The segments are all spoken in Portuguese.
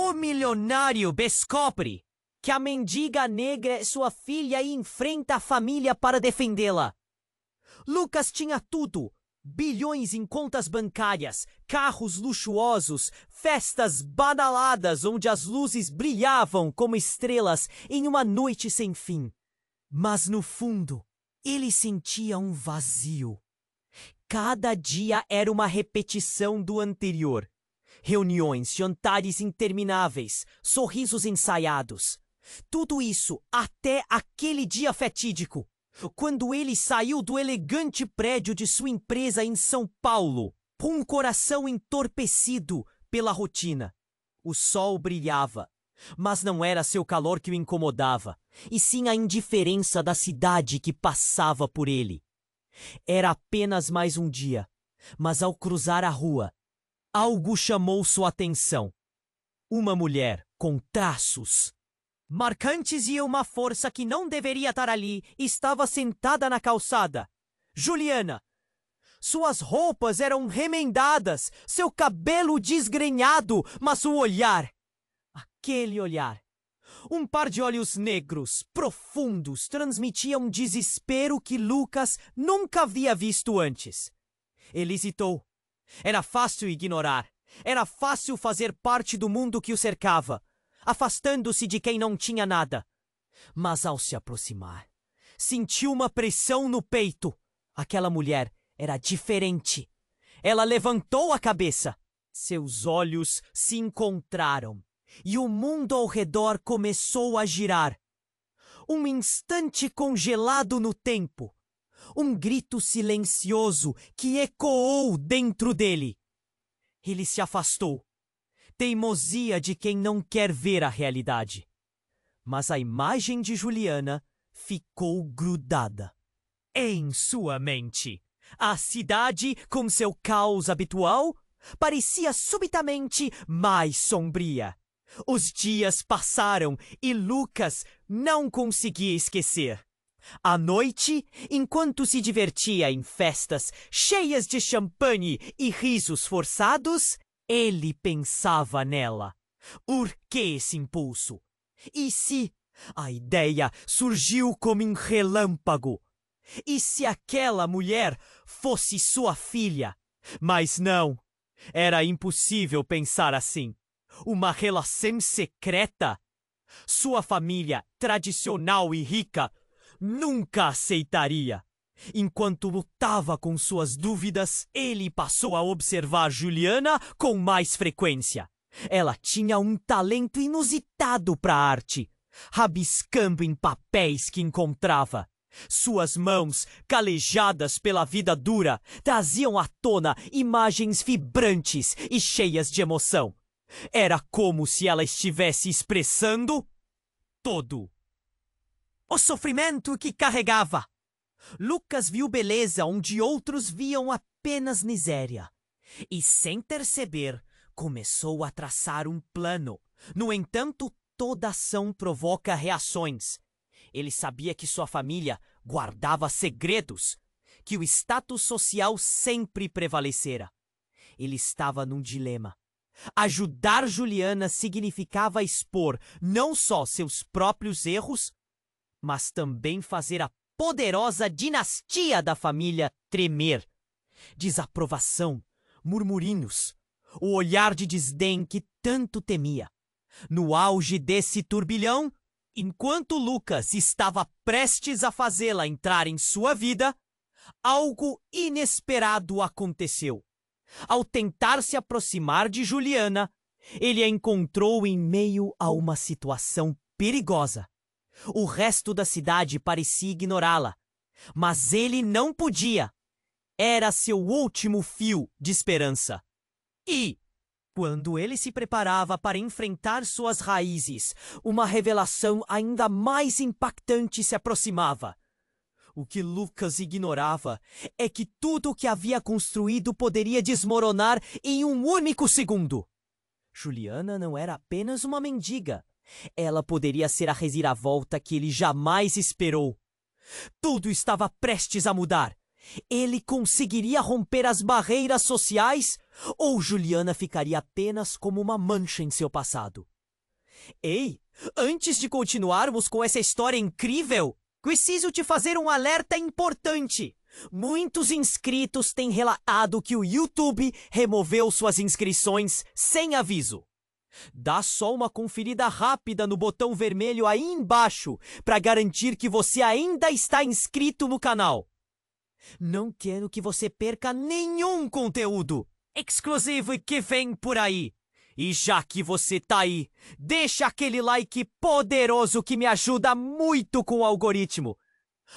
O milionário descobre que a mendiga negra é sua filha e enfrenta a família para defendê-la. Lucas tinha tudo: bilhões em contas bancárias, carros luxuosos, festas badaladas onde as luzes brilhavam como estrelas em uma noite sem fim. Mas no fundo, ele sentia um vazio. Cada dia era uma repetição do anterior. Reuniões, jantares intermináveis, sorrisos ensaiados. Tudo isso até aquele dia fatídico, quando ele saiu do elegante prédio de sua empresa em São Paulo, com um coração entorpecido pela rotina. O sol brilhava, mas não era seu calor que o incomodava, e sim a indiferença da cidade que passava por ele. Era apenas mais um dia, mas ao cruzar a rua, algo chamou sua atenção. Uma mulher com traços marcantes e uma força que não deveria estar ali estava sentada na calçada. Juliana. Suas roupas eram remendadas, seu cabelo desgrenhado, mas o olhar, aquele olhar, um par de olhos negros, profundos, transmitia um desespero que Lucas nunca havia visto antes. Ele hesitou. Era fácil ignorar. Era fácil fazer parte do mundo que o cercava, afastando-se de quem não tinha nada. Mas ao se aproximar, sentiu uma pressão no peito. Aquela mulher era diferente. Ela levantou a cabeça. Seus olhos se encontraram e o mundo ao redor começou a girar. Um instante congelado no tempo. Um grito silencioso que ecoou dentro dele. Ele se afastou. Teimosia de quem não quer ver a realidade. Mas a imagem de Juliana ficou grudada em sua mente. A cidade, com seu caos habitual, parecia subitamente mais sombria. Os dias passaram e Lucas não conseguia esquecer. À noite, enquanto se divertia em festas cheias de champanhe e risos forçados, ele pensava nela. Por que esse impulso? E se a ideia surgiu como um relâmpago? E se aquela mulher fosse sua filha? Mas não, era impossível pensar assim. Uma relação secreta? Sua família, tradicional e rica, nunca aceitaria. Enquanto lutava com suas dúvidas, ele passou a observar Juliana com mais frequência. Ela tinha um talento inusitado para a arte, rabiscando em papéis que encontrava. Suas mãos, calejadas pela vida dura, traziam à tona imagens vibrantes e cheias de emoção. Era como se ela estivesse expressando todo o sofrimento que carregava. Lucas viu beleza onde outros viam apenas miséria. E, sem perceber, começou a traçar um plano. No entanto, toda ação provoca reações. Ele sabia que sua família guardava segredos, que o status social sempre prevalecera. Ele estava num dilema. Ajudar Juliana significava expor não só seus próprios erros, mas também fazer a poderosa dinastia da família tremer. Desaprovação, murmurinhos, o olhar de desdém que tanto temia. No auge desse turbilhão, enquanto Lucas estava prestes a fazê-la entrar em sua vida, algo inesperado aconteceu. Ao tentar se aproximar de Juliana, ele a encontrou em meio a uma situação perigosa. O resto da cidade parecia ignorá-la, mas ele não podia. Era seu último fio de esperança. E, quando ele se preparava para enfrentar suas raízes, uma revelação ainda mais impactante se aproximava. O que Lucas ignorava é que tudo o que havia construído poderia desmoronar em um único segundo. Juliana não era apenas uma mendiga. Ela poderia ser a reviravolta que ele jamais esperou. Tudo estava prestes a mudar. Ele conseguiria romper as barreiras sociais ou Juliana ficaria apenas como uma mancha em seu passado? Ei, antes de continuarmos com essa história incrível, preciso te fazer um alerta importante. Muitos inscritos têm relatado que o YouTube removeu suas inscrições sem aviso. Dá só uma conferida rápida no botão vermelho aí embaixo para garantir que você ainda está inscrito no canal. Não quero que você perca nenhum conteúdo exclusivo que vem por aí. E já que você tá aí, deixa aquele like poderoso que me ajuda muito com o algoritmo.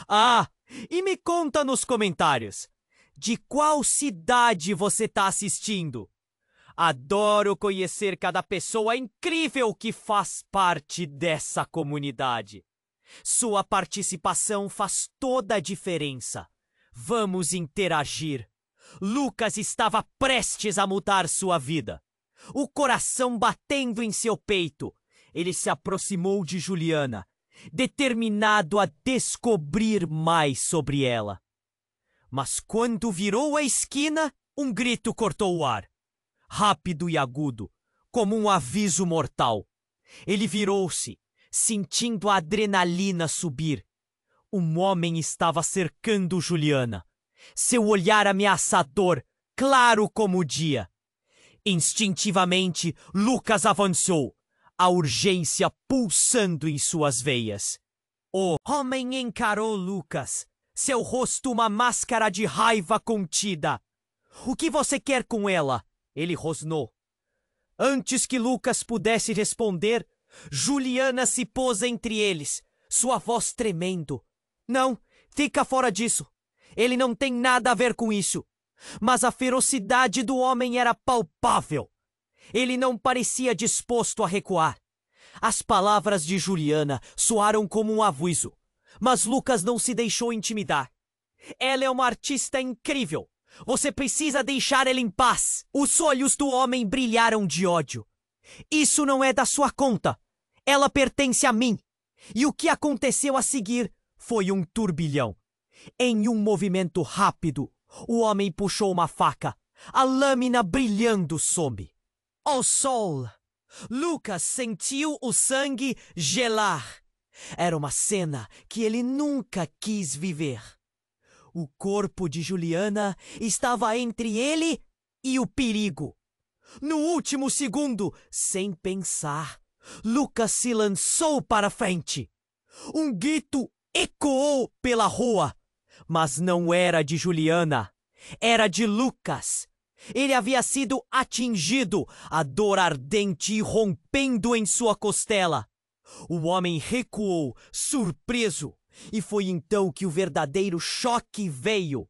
Ah, e me conta nos comentários, de qual cidade você tá assistindo? Adoro conhecer cada pessoa incrível que faz parte dessa comunidade. Sua participação faz toda a diferença. Vamos interagir. Lucas estava prestes a mudar sua vida. O coração batendo em seu peito, ele se aproximou de Juliana, determinado a descobrir mais sobre ela. Mas quando virou a esquina, um grito cortou o ar. Rápido e agudo, como um aviso mortal. Ele virou-se, sentindo a adrenalina subir. Um homem estava cercando Juliana. Seu olhar ameaçador, claro como o dia. Instintivamente, Lucas avançou, a urgência pulsando em suas veias. O homem encarou Lucas, seu rosto uma máscara de raiva contida. O que você quer com ela? Ele rosnou. Antes que Lucas pudesse responder, Juliana se pôs entre eles, sua voz tremendo. Não, fica fora disso. Ele não tem nada a ver com isso. Mas a ferocidade do homem era palpável. Ele não parecia disposto a recuar. As palavras de Juliana soaram como um aviso, mas Lucas não se deixou intimidar. Ela é uma artista incrível. Você precisa deixar ela em paz. Os olhos do homem brilharam de ódio. Isso não é da sua conta. Ela pertence a mim. E o que aconteceu a seguir foi um turbilhão. Em um movimento rápido, o homem puxou uma faca. A lâmina brilhando some. Ao sol, Lucas sentiu o sangue gelar. Era uma cena que ele nunca quis viver. O corpo de Juliana estava entre ele e o perigo. No último segundo, sem pensar, Lucas se lançou para frente. Um grito ecoou pela rua, mas não era de Juliana, era de Lucas. Ele havia sido atingido, a dor ardente irrompendo em sua costela. O homem recuou, surpreso. E foi então que o verdadeiro choque veio.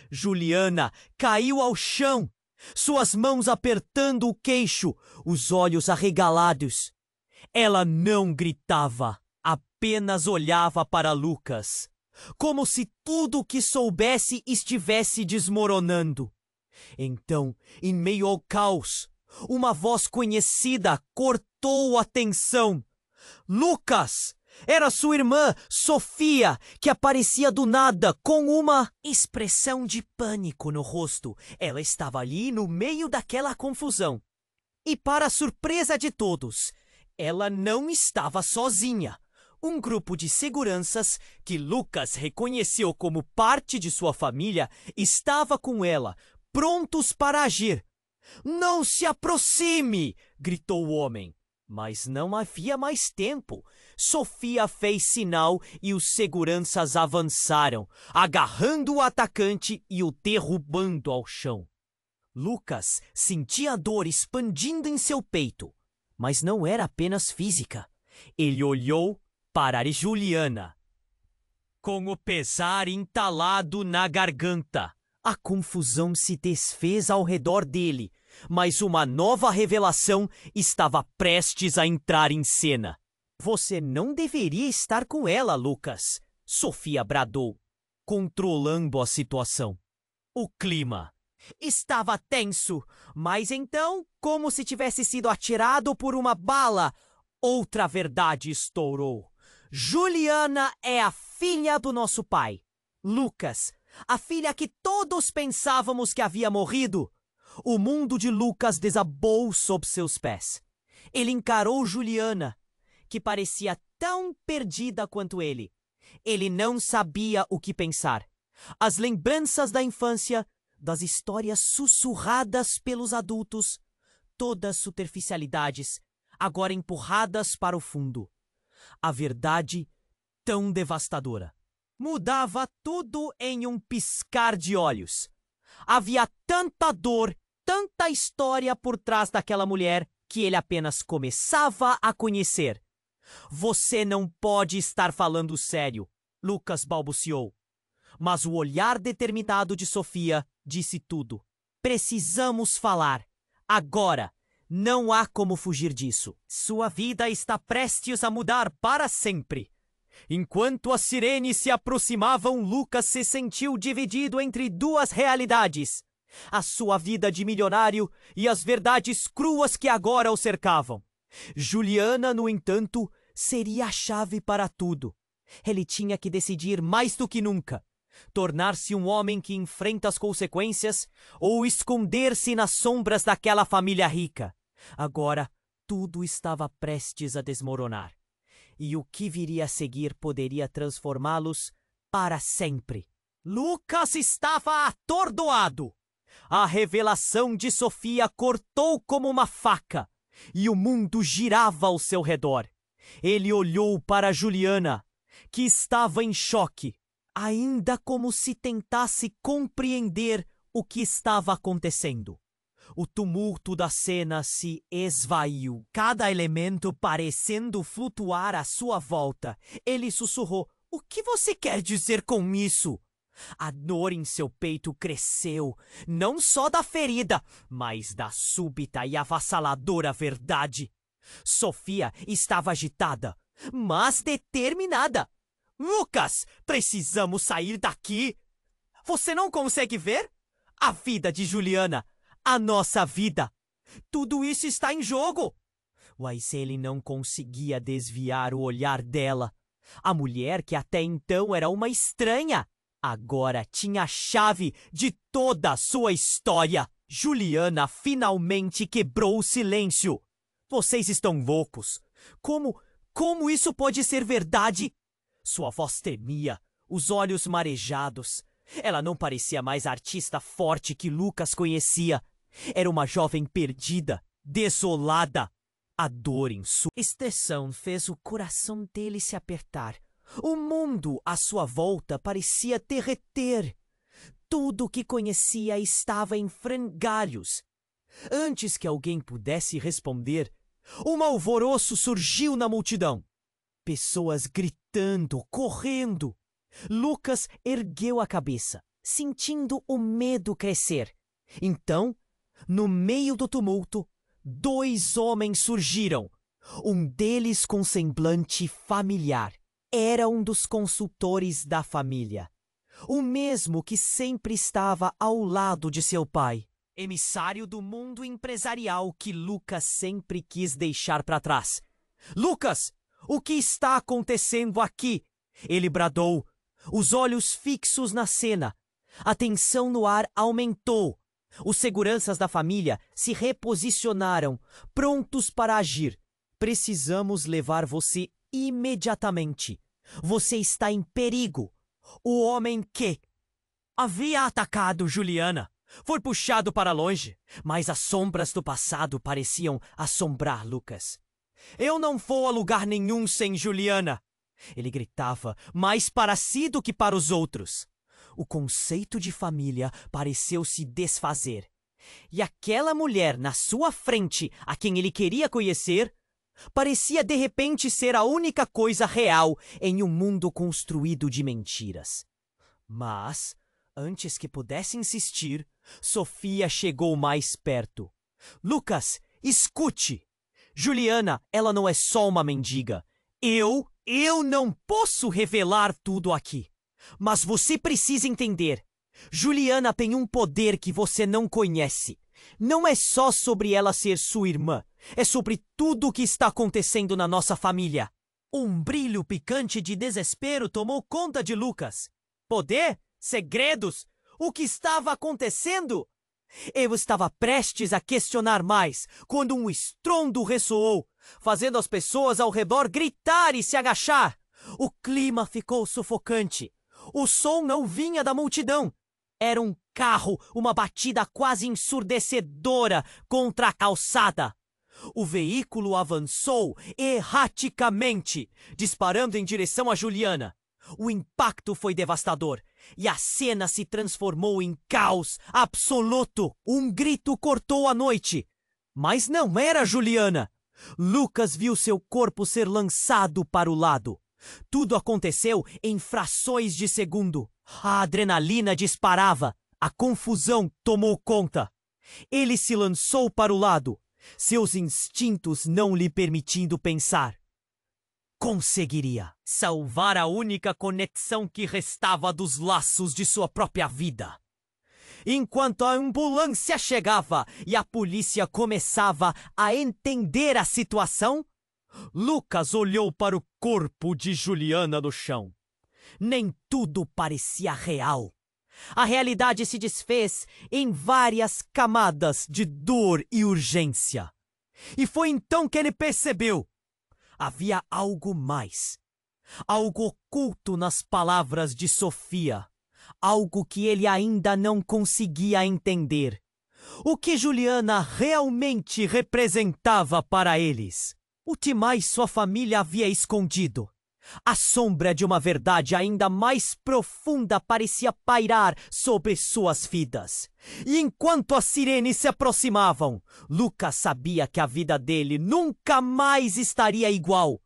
Juliana caiu ao chão, suas mãos apertando o queixo, os olhos arregalados. Ela não gritava, apenas olhava para Lucas, como se tudo o que soubesse estivesse desmoronando. Então, em meio ao caos, uma voz conhecida cortou a tensão. Lucas! Era sua irmã, Sofia, que aparecia do nada com uma expressão de pânico no rosto. Ela estava ali no meio daquela confusão. E para a surpresa de todos, ela não estava sozinha. Um grupo de seguranças, que Lucas reconheceu como parte de sua família, estava com ela, prontos para agir. "Não se aproxime!" gritou o homem. Mas não havia mais tempo. Sofia fez sinal e os seguranças avançaram, agarrando o atacante e o derrubando ao chão. Lucas sentia a dor expandindo em seu peito, mas não era apenas física. Ele olhou para Juliana, com o pesar entalado na garganta. A confusão se desfez ao redor dele, mas uma nova revelação estava prestes a entrar em cena. "Você não deveria estar com ela, Lucas", Sofia bradou, controlando a situação. O clima estava tenso, mas então, como se tivesse sido atirado por uma bala, outra verdade estourou. Juliana é a filha do nosso pai. Lucas, a filha que todos pensávamos que havia morrido. O mundo de Lucas desabou sob seus pés. Ele encarou Juliana, que parecia tão perdida quanto ele. Ele não sabia o que pensar. As lembranças da infância, das histórias sussurradas pelos adultos, todas superficialidades, agora empurradas para o fundo. A verdade, tão devastadora, mudava tudo em um piscar de olhos. Havia tanta dor, tanta história por trás daquela mulher que ele apenas começava a conhecer. Você não pode estar falando sério, Lucas balbuciou. Mas o olhar determinado de Sofia disse tudo. Precisamos falar. Agora. Não há como fugir disso. Sua vida está prestes a mudar para sempre. Enquanto as sirenes se aproximavam, Lucas se sentiu dividido entre duas realidades. A sua vida de milionário e as verdades cruas que agora o cercavam. Juliana, no entanto, seria a chave para tudo. Ele tinha que decidir mais do que nunca. Tornar-se um homem que enfrenta as consequências ou esconder-se nas sombras daquela família rica. Agora, tudo estava prestes a desmoronar. E o que viria a seguir poderia transformá-los para sempre. Lucas estava atordoado. A revelação de Sofia cortou como uma faca, e o mundo girava ao seu redor. Ele olhou para Juliana, que estava em choque, ainda como se tentasse compreender o que estava acontecendo. O tumulto da cena se esvaiu, cada elemento parecendo flutuar à sua volta. Ele sussurrou: "O que você quer dizer com isso?" A dor em seu peito cresceu, não só da ferida, mas da súbita e avassaladora verdade. Sofia estava agitada, mas determinada. "Lucas, precisamos sair daqui! Você não consegue ver? A vida de Juliana, a nossa vida. Tudo isso está em jogo." Mas ele não conseguia desviar o olhar dela. A mulher que até então era uma estranha, agora tinha a chave de toda a sua história. Juliana finalmente quebrou o silêncio. "Vocês estão loucos. Como isso pode ser verdade?" Sua voz tremia, os olhos marejados. Ela não parecia mais a artista forte que Lucas conhecia. Era uma jovem perdida, desolada. A dor em sua expressão fez o coração dele se apertar. O mundo à sua volta parecia derreter. Tudo o que conhecia estava em frangalhos. Antes que alguém pudesse responder, um alvoroço surgiu na multidão. Pessoas gritando, correndo. Lucas ergueu a cabeça, sentindo o medo crescer. Então, no meio do tumulto, 2 homens surgiram. Um deles com semblante familiar. Era um dos consultores da família. O mesmo que sempre estava ao lado de seu pai. Emissário do mundo empresarial que Lucas sempre quis deixar para trás. "Lucas, o que está acontecendo aqui?" ele bradou, os olhos fixos na cena. A tensão no ar aumentou. Os seguranças da família se reposicionaram, prontos para agir. "Precisamos levar você imediatamente. Você está em perigo." O homem que havia atacado Juliana foi puxado para longe, mas as sombras do passado pareciam assombrar Lucas. "Eu não vou a lugar nenhum sem Juliana!" ele gritava, mais para si do que para os outros. O conceito de família pareceu se desfazer. E aquela mulher na sua frente, a quem ele queria conhecer, parecia de repente ser a única coisa real em um mundo construído de mentiras. Mas, antes que pudesse insistir, Sofia chegou mais perto. "Lucas, escute! Juliana, ela não é só uma mendiga. Eu não posso revelar tudo aqui. Mas você precisa entender. Juliana tem um poder que você não conhece. Não é só sobre ela ser sua irmã. É sobre tudo o que está acontecendo na nossa família." Um brilho picante de desespero tomou conta de Lucas. Poder? Segredos? O que estava acontecendo? Eu estava prestes a questionar mais, quando um estrondo ressoou, fazendo as pessoas ao redor gritar e se agachar. O clima ficou sufocante. O som não vinha da multidão. Era um carro, uma batida quase ensurdecedora contra a calçada. O veículo avançou erraticamente, disparando em direção a Juliana. O impacto foi devastador e a cena se transformou em caos absoluto. Um grito cortou a noite, mas não era Juliana. Lucas viu seu corpo ser lançado para o lado. Tudo aconteceu em frações de segundo. A adrenalina disparava. A confusão tomou conta. Ele se lançou para o lado, seus instintos não lhe permitindo pensar. Conseguiria salvar a única conexão que restava dos laços de sua própria vida. Enquanto a ambulância chegava e a polícia começava a entender a situação, Lucas olhou para o corpo de Juliana no chão. Nem tudo parecia real. A realidade se desfez em várias camadas de dor e urgência. E foi então que ele percebeu. Havia algo mais. Algo oculto nas palavras de Sofia. Algo que ele ainda não conseguia entender. O que Juliana realmente representava para eles. O que mais sua família havia escondido. A sombra de uma verdade ainda mais profunda parecia pairar sobre suas vidas. E enquanto as sirenes se aproximavam, Lucas sabia que a vida dele nunca mais estaria igual.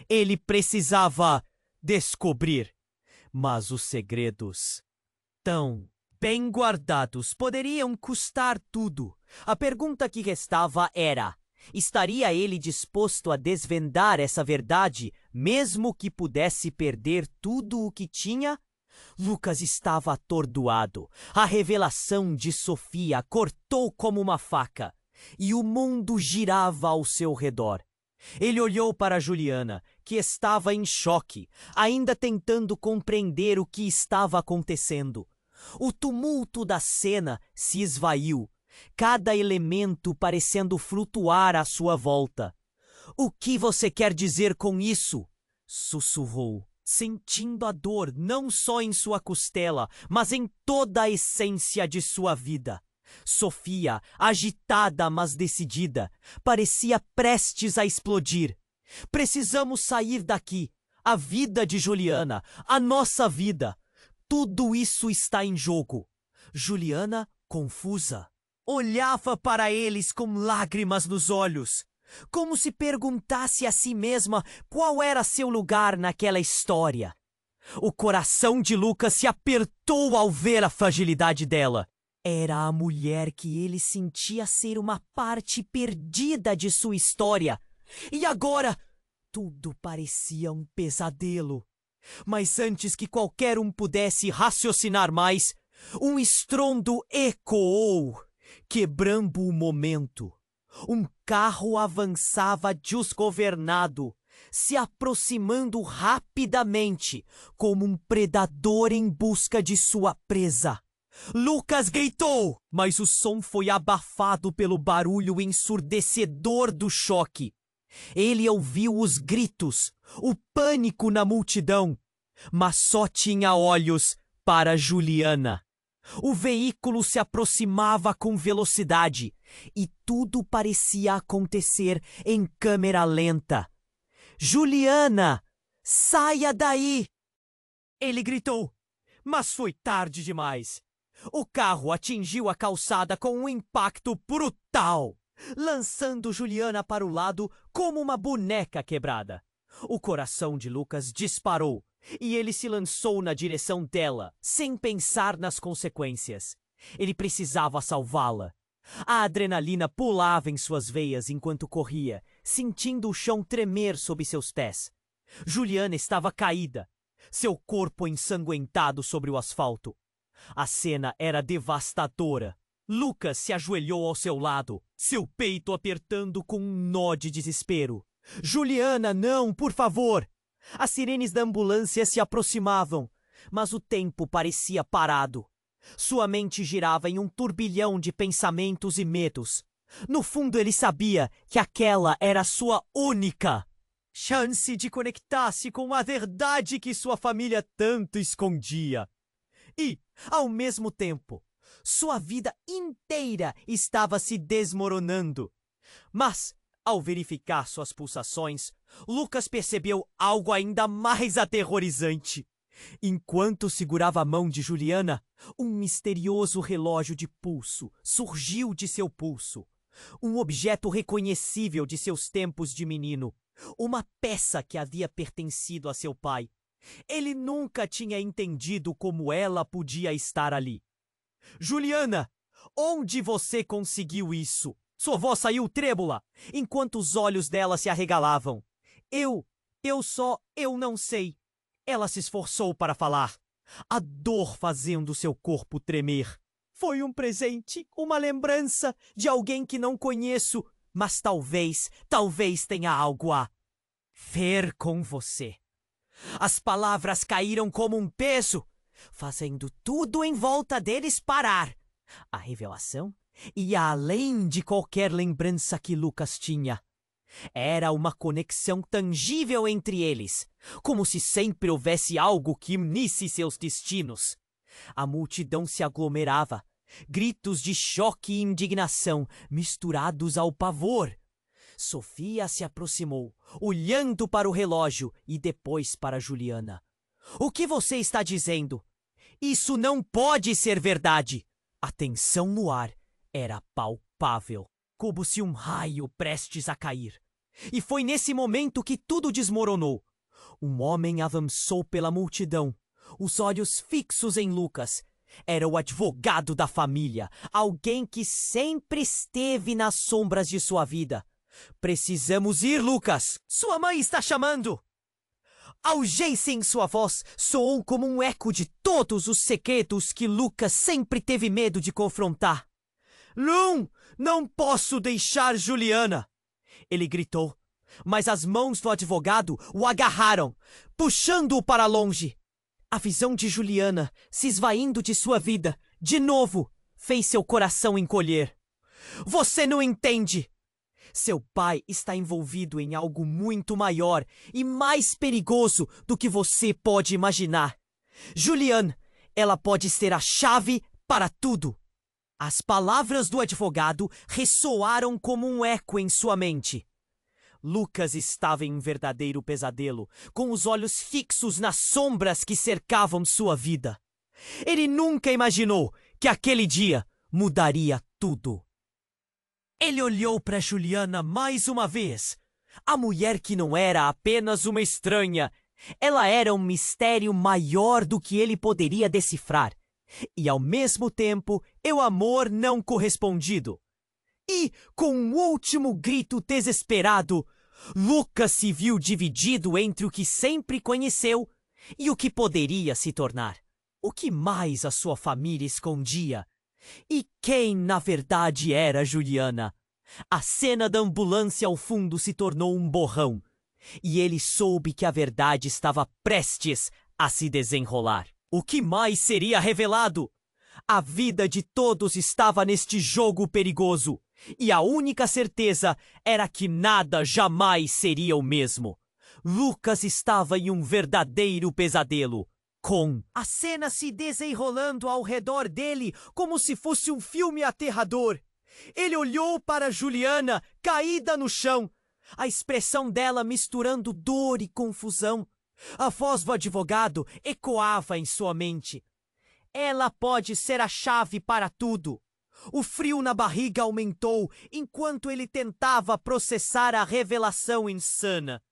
Ele precisava descobrir. Mas os segredos, tão bem guardados, poderiam custar tudo. A pergunta que restava era: estaria ele disposto a desvendar essa verdade, mesmo que pudesse perder tudo o que tinha? Lucas estava atordoado. A revelação de Sofia cortou como uma faca, e o mundo girava ao seu redor. Ele olhou para Juliana, que estava em choque, ainda tentando compreender o que estava acontecendo. O tumulto da cena se esvaiu. Cada elemento parecendo flutuar à sua volta. "O que você quer dizer com isso?" sussurrou, sentindo a dor não só em sua costela, mas em toda a essência de sua vida. Sofia, agitada mas decidida, parecia prestes a explodir. "Precisamos sair daqui. A vida de Juliana, a nossa vida. Tudo isso está em jogo." Juliana, confusa, olhava para eles com lágrimas nos olhos, como se perguntasse a si mesma qual era seu lugar naquela história. O coração de Lucas se apertou ao ver a fragilidade dela. Era a mulher que ele sentia ser uma parte perdida de sua história. E agora, tudo parecia um pesadelo. Mas antes que qualquer um pudesse raciocinar mais, um estrondo ecoou, quebrando o momento. Um carro avançava desgovernado, se aproximando rapidamente, como um predador em busca de sua presa. Lucas gritou, mas o som foi abafado pelo barulho ensurdecedor do choque. Ele ouviu os gritos, o pânico na multidão, mas só tinha olhos para Juliana. O veículo se aproximava com velocidade e tudo parecia acontecer em câmera lenta. "Juliana, saia daí!" Ele gritou, mas foi tarde demais. O carro atingiu a calçada com um impacto brutal, lançando Juliana para o lado como uma boneca quebrada. O coração de Lucas disparou e ele se lançou na direção dela, sem pensar nas consequências. Ele precisava salvá-la. A adrenalina pulava em suas veias enquanto corria, sentindo o chão tremer sob seus pés. Juliana estava caída, seu corpo ensanguentado sobre o asfalto. A cena era devastadora. Lucas se ajoelhou ao seu lado, seu peito apertando com um nó de desespero. "Juliana, não, por favor!" As sirenes da ambulância se aproximavam, mas o tempo parecia parado. Sua mente girava em um turbilhão de pensamentos e medos. No fundo, ele sabia que aquela era a sua única chance de conectar-se com a verdade que sua família tanto escondia. E, ao mesmo tempo, sua vida inteira estava se desmoronando. Mas, ao verificar suas pulsações, Lucas percebeu algo ainda mais aterrorizante. Enquanto segurava a mão de Juliana, um misterioso relógio de pulso surgiu de seu pulso. Um objeto reconhecível de seus tempos de menino. Uma peça que havia pertencido a seu pai. Ele nunca tinha entendido como ela podia estar ali. Juliana, onde você conseguiu isso? Sua voz saiu trêmula, enquanto os olhos dela se arregalavam. Eu não sei. Ela se esforçou para falar, a dor fazendo seu corpo tremer. Foi um presente, uma lembrança de alguém que não conheço, mas talvez tenha algo a ver com você. As palavras caíram como um peso, fazendo tudo em volta deles parar. A revelação ia além de qualquer lembrança que Lucas tinha. Era uma conexão tangível entre eles, como se sempre houvesse algo que unisse seus destinos. A multidão se aglomerava, gritos de choque e indignação misturados ao pavor. Sofia se aproximou, olhando para o relógio e depois para Juliana. O que você está dizendo? Isso não pode ser verdade! A tensão no ar era palpável, como se um raio prestes a cair. E foi nesse momento que tudo desmoronou. Um homem avançou pela multidão, os olhos fixos em Lucas. Era o advogado da família, alguém que sempre esteve nas sombras de sua vida. Precisamos ir, Lucas! Sua mãe está chamando! A urgência em sua voz soou como um eco de todos os segredos que Lucas sempre teve medo de confrontar. Não posso deixar Juliana! Ele gritou, mas as mãos do advogado o agarraram, puxando-o para longe. A visão de Juliana, se esvaindo de sua vida, de novo, fez seu coração encolher. Você não entende! Seu pai está envolvido em algo muito maior e mais perigoso do que você pode imaginar. Juliana, ela pode ser a chave para tudo. As palavras do advogado ressoaram como um eco em sua mente. Lucas estava em um verdadeiro pesadelo, com os olhos fixos nas sombras que cercavam sua vida. Ele nunca imaginou que aquele dia mudaria tudo. Ele olhou para Juliana mais uma vez. A mulher que não era apenas uma estranha. Ela era um mistério maior do que ele poderia decifrar. E, ao mesmo tempo, o amor não correspondido. E, com um último grito desesperado, Lucas se viu dividido entre o que sempre conheceu e o que poderia se tornar. O que mais a sua família escondia? E quem, na verdade, era Juliana? A cena da ambulância ao fundo se tornou um borrão, e ele soube que a verdade estava prestes a se desenrolar. O que mais seria revelado? A vida de todos estava neste jogo perigoso, e a única certeza era que nada jamais seria o mesmo. Lucas estava em um verdadeiro pesadelo, com a cena se desenrolando ao redor dele como se fosse um filme aterrador. Ele olhou para Juliana, caída no chão, a expressão dela misturando dor e confusão. A voz do advogado ecoava em sua mente. Ela pode ser a chave para tudo. O frio na barriga aumentou enquanto ele tentava processar a revelação insana.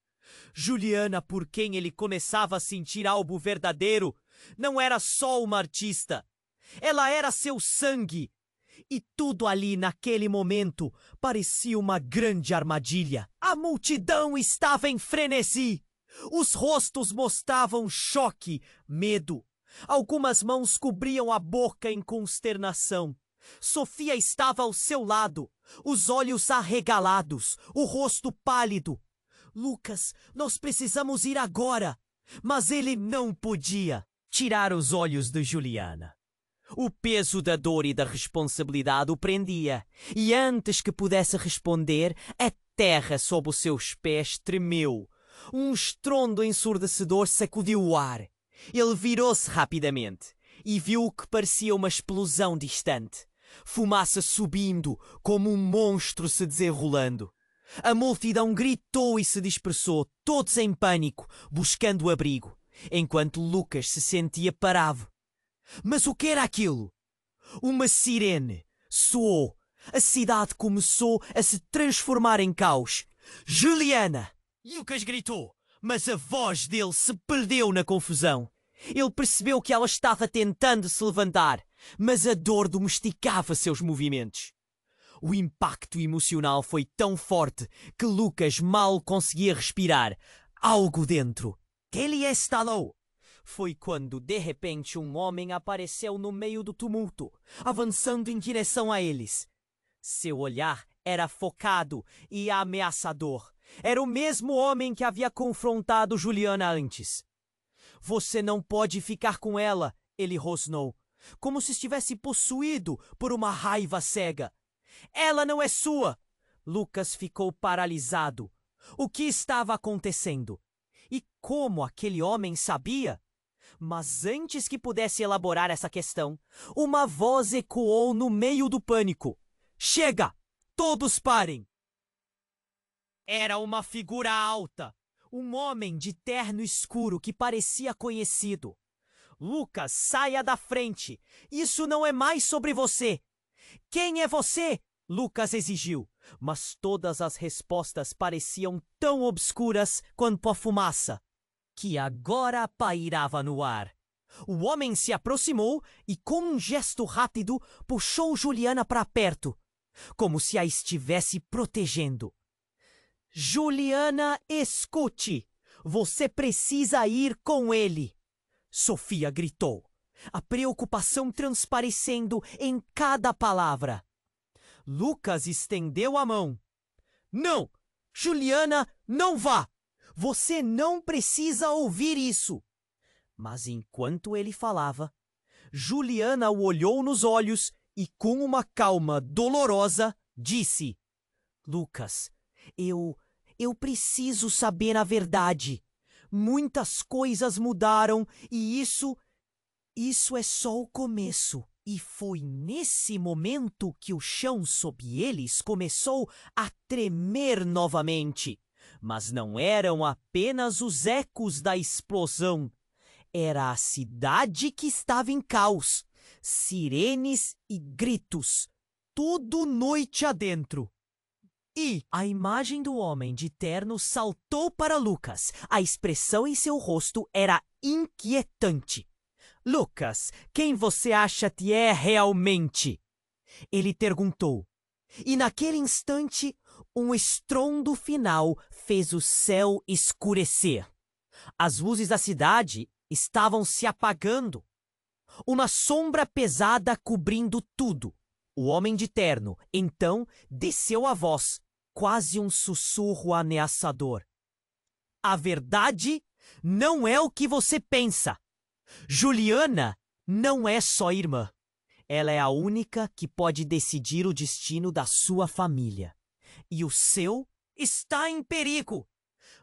Juliana, por quem ele começava a sentir algo verdadeiro, não era só uma artista. Ela era seu sangue. E tudo ali naquele momento parecia uma grande armadilha. A multidão estava em frenesi. Os rostos mostravam choque, medo. Algumas mãos cobriam a boca em consternação. Sofia estava ao seu lado, os olhos arregalados, o rosto pálido. Lucas, nós precisamos ir agora. Mas ele não podia tirar os olhos de Juliana. O peso da dor e da responsabilidade o prendia, e antes que pudesse responder, a terra sob os seus pés tremeu. Um estrondo ensurdecedor sacudiu o ar. Ele virou-se rapidamente e viu o que parecia uma explosão distante. Fumaça subindo, como um monstro se desenrolando. A multidão gritou e se dispersou, todos em pânico, buscando abrigo, enquanto Lucas se sentia parado. Mas o que era aquilo? Uma sirene soou. A cidade começou a se transformar em caos. Juliana! Lucas gritou, mas a voz dele se perdeu na confusão. Ele percebeu que ela estava tentando se levantar, mas a dor domesticava seus movimentos. O impacto emocional foi tão forte que Lucas mal conseguia respirar. Algo dentro. Ele estalou. Foi quando, de repente, um homem apareceu no meio do tumulto, avançando em direção a eles. Seu olhar era focado e ameaçador. Era o mesmo homem que havia confrontado Juliana antes. Você não pode ficar com ela, ele rosnou, como se estivesse possuído por uma raiva cega. Ela não é sua! Lucas ficou paralisado. O que estava acontecendo? E como aquele homem sabia? Mas antes que pudesse elaborar essa questão, uma voz ecoou no meio do pânico. Chega! Todos parem! Era uma figura alta, um homem de terno escuro que parecia conhecido. Lucas, saia da frente! Isso não é mais sobre você! Quem é você? Lucas exigiu, mas todas as respostas pareciam tão obscuras quanto a fumaça, que agora pairava no ar. O homem se aproximou e, com um gesto rápido, puxou Juliana para perto, como se a estivesse protegendo. Juliana, escute! Você precisa ir com ele! Sofia gritou, a preocupação transparecendo em cada palavra. Lucas estendeu a mão. Não! Juliana, não vá! Você não precisa ouvir isso! Mas enquanto ele falava, Juliana o olhou nos olhos e, com uma calma dolorosa, disse: Lucas, eu preciso saber a verdade. Muitas coisas mudaram e isso é só o começo. E foi nesse momento que o chão sob eles começou a tremer novamente. Mas não eram apenas os ecos da explosão. Era a cidade que estava em caos. Sirenes e gritos. Tudo noite adentro. E a imagem do homem de terno saltou para Lucas. A expressão em seu rosto era inquietante. Lucas, quem você acha que é realmente? Ele perguntou. E naquele instante, um estrondo final fez o céu escurecer. As luzes da cidade estavam se apagando. Uma sombra pesada cobrindo tudo. O homem de terno, então, desceu a voz, quase um sussurro ameaçador. A verdade não é o que você pensa. Juliana não é só irmã. Ela é a única que pode decidir o destino da sua família. E o seu está em perigo.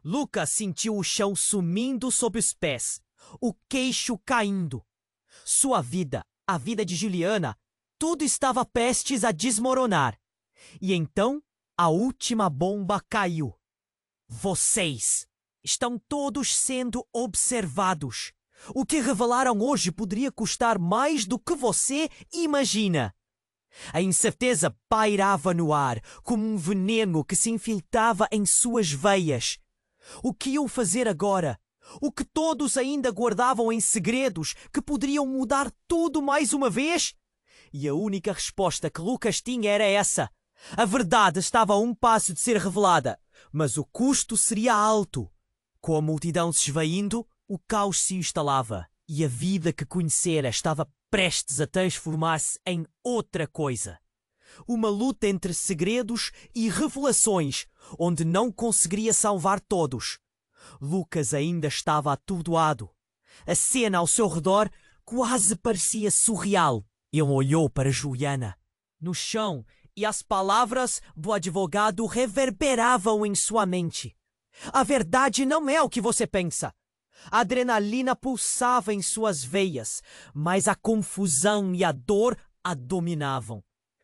Lucas sentiu o chão sumindo sob os pés, o queixo caindo. Sua vida, a vida de Juliana, tudo estava prestes a desmoronar. E então, a última bomba caiu. Vocês estão todos sendo observados. O que revelaram hoje poderia custar mais do que você imagina. A incerteza pairava no ar, como um veneno que se infiltrava em suas veias. O que iam fazer agora? O que todos ainda guardavam em segredos que poderiam mudar tudo mais uma vez? E a única resposta que Lucas tinha era essa. A verdade estava a um passo de ser revelada, mas o custo seria alto. Com a multidão se esvaindo, o caos se instalava e a vida que conhecera estava prestes a transformar-se em outra coisa. Uma luta entre segredos e revelações, onde não conseguiria salvar todos. Lucas ainda estava atordoado. A cena ao seu redor quase parecia surreal. E olhou para Juliana no chão, e as palavras do advogado reverberavam em sua mente. A verdade não é o que você pensa. A adrenalina pulsava em suas veias, mas a confusão e a dor a dominavam.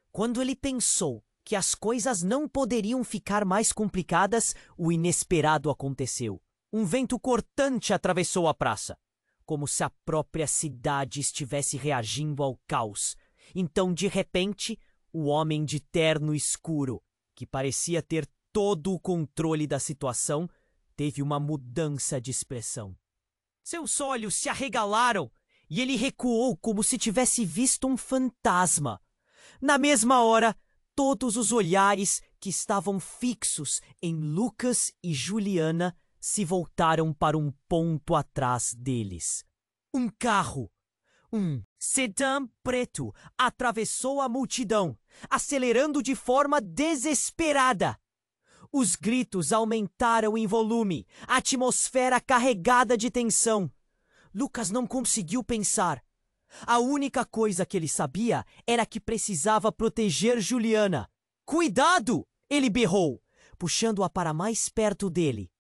Quando ele pensou que as coisas não poderiam ficar mais complicadas, o inesperado aconteceu. Um vento cortante atravessou a praça, como se a própria cidade estivesse reagindo ao caos. Então, de repente, o homem de terno escuro, que parecia ter todo o controle da situação, teve uma mudança de expressão. Seus olhos se arregalaram e ele recuou como se tivesse visto um fantasma. Na mesma hora, todos os olhares que estavam fixos em Lucas e Juliana se voltaram para um ponto atrás deles. Um carro, um sedã preto, atravessou a multidão, acelerando de forma desesperada. Os gritos aumentaram em volume, a atmosfera carregada de tensão. Lucas não conseguiu pensar. A única coisa que ele sabia era que precisava proteger Juliana. "Cuidado!" ele berrou, puxando-a para mais perto dele.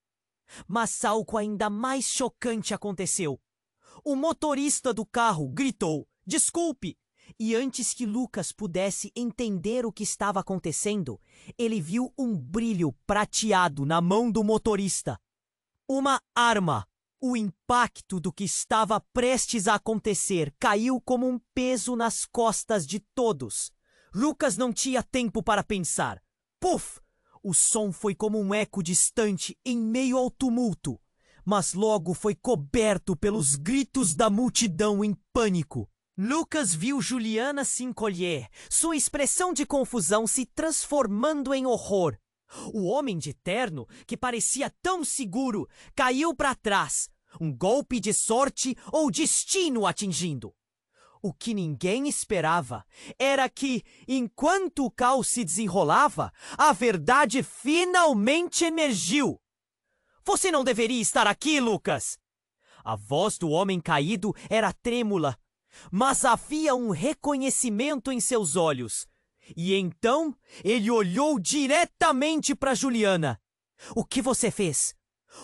Mas algo ainda mais chocante aconteceu. O motorista do carro gritou: "Desculpe!" E antes que Lucas pudesse entender o que estava acontecendo, ele viu um brilho prateado na mão do motorista. Uma arma. O impacto do que estava prestes a acontecer caiu como um peso nas costas de todos. Lucas não tinha tempo para pensar. Puf! O som foi como um eco distante em meio ao tumulto, mas logo foi coberto pelos gritos da multidão em pânico. Lucas viu Juliana se encolher, sua expressão de confusão se transformando em horror. O homem de terno, que parecia tão seguro, caiu para trás, um golpe de sorte ou destino atingindo. O que ninguém esperava era que, enquanto o caos se desenrolava, a verdade finalmente emergiu. "Você não deveria estar aqui, Lucas!" A voz do homem caído era trêmula, mas havia um reconhecimento em seus olhos. E então ele olhou diretamente para Juliana. "O que você fez?